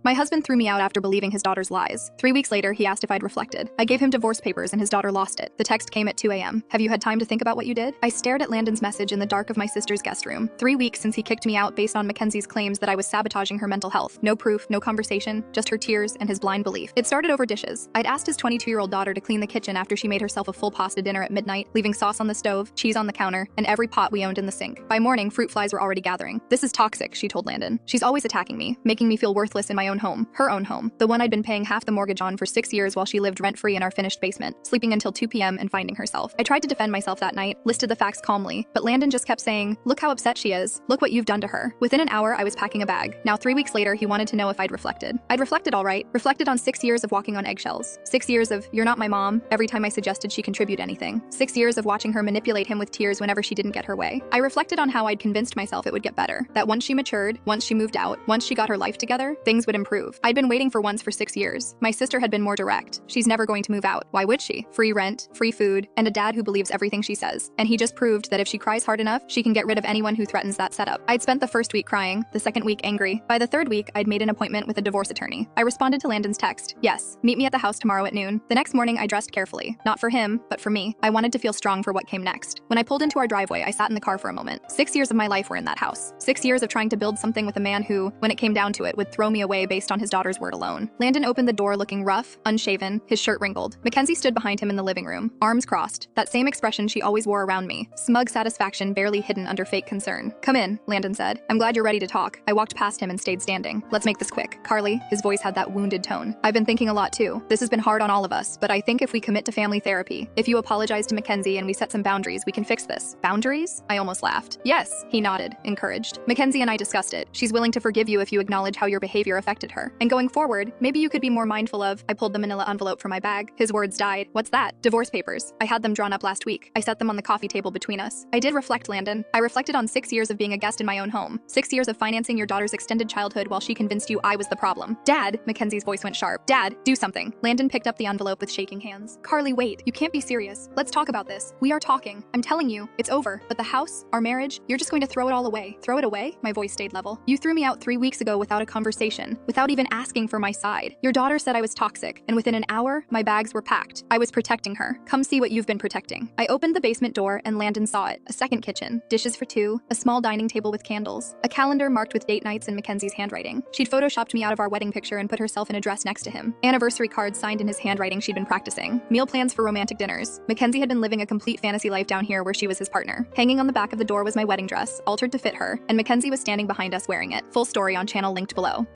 My husband threw me out after believing his daughter's lies. 3 weeks later, he asked if I'd reflected. I gave him divorce papers and his daughter lost it. The text came at 2 a.m. Have you had time to think about what you did? I stared at Landon's message in the dark of my sister's guest room. 3 weeks since he kicked me out based on Mackenzie's claims that I was sabotaging her mental health. No proof, no conversation, just her tears and his blind belief. It started over dishes. I'd asked his 22-year-old daughter to clean the kitchen after she made herself a full pasta dinner at midnight, leaving sauce on the stove, cheese on the counter, and every pot we owned in the sink. By morning, fruit flies were already gathering. This is toxic, she told Landon. She's always attacking me, making me feel worthless in my own home, her own home, the one I'd been paying half the mortgage on for 6 years while she lived rent-free in our finished basement, sleeping until 2 p.m. and finding herself. I tried to defend myself that night, listed the facts calmly, but Landon just kept saying, look how upset she is. Look what you've done to her. Within an hour, I was packing a bag. Now 3 weeks later, he wanted to know if I'd reflected. I'd reflected all right. Reflected on 6 years of walking on eggshells. 6 years of, you're not my mom, every time I suggested she contribute anything. 6 years of watching her manipulate him with tears whenever she didn't get her way. I reflected on how I'd convinced myself it would get better. That once she matured, once she moved out, once she got her life together, things would improve. I'd been waiting for once for 6 years. My sister had been more direct. She's never going to move out. Why would she? Free rent, free food, and a dad who believes everything she says. And he just proved that if she cries hard enough, she can get rid of anyone who threatens that setup. I'd spent the first week crying, the second week angry. By the third week, I'd made an appointment with a divorce attorney. I responded to Landon's text. Yes, meet me at the house tomorrow at noon. The next morning, I dressed carefully. Not for him, but for me. I wanted to feel strong for what came next. When I pulled into our driveway, I sat in the car for a moment. 6 years of my life were in that house. 6 years of trying to build something with a man who, when it came down to it, would throw me away based on his daughter's word alone. Landon opened the door looking rough, unshaven, his shirt wrinkled. Mackenzie stood behind him in the living room, arms crossed, that same expression she always wore around me, smug satisfaction barely hidden under fake concern. Come in, Landon said. I'm glad you're ready to talk. I walked past him and stayed standing. Let's make this quick. Carly, his voice had that wounded tone. I've been thinking a lot too. This has been hard on all of us, but I think if we commit to family therapy, if you apologize to Mackenzie and we set some boundaries, we can fix this. Boundaries? I almost laughed. Yes, he nodded, encouraged. Mackenzie and I discussed it. She's willing to forgive you if you acknowledge how your behavior affected her. And going forward, maybe you could be more mindful of, I pulled the manila envelope from my bag. His words died. What's that? Divorce papers. I had them drawn up last week. I set them on the coffee table between us. I did reflect, Landon. I reflected on 6 years of being a guest in my own home. 6 years of financing your daughter's extended childhood while she convinced you I was the problem. Dad, Mackenzie's voice went sharp. Dad, do something. Landon picked up the envelope with shaking hands. Carly, wait. You can't be serious. Let's talk about this. We are talking. I'm telling you, it's over. But the house, our marriage, you're just going to throw it all away. Throw it away? My voice stayed level. You threw me out 3 weeks ago without a conversation, without even asking for my side. Your daughter said I was toxic, and within an hour, my bags were packed. I was protecting her. Come see what you've been protecting. I opened the basement door and Landon saw it. A second kitchen, dishes for two, a small dining table with candles, a calendar marked with date nights in Mackenzie's handwriting. She'd photoshopped me out of our wedding picture and put herself in a dress next to him. Anniversary cards signed in his handwriting she'd been practicing. Meal plans for romantic dinners. Mackenzie had been living a complete fantasy life down here where she was his partner. Hanging on the back of the door was my wedding dress, altered to fit her, and Mackenzie was standing behind us wearing it. Full story on channel linked below.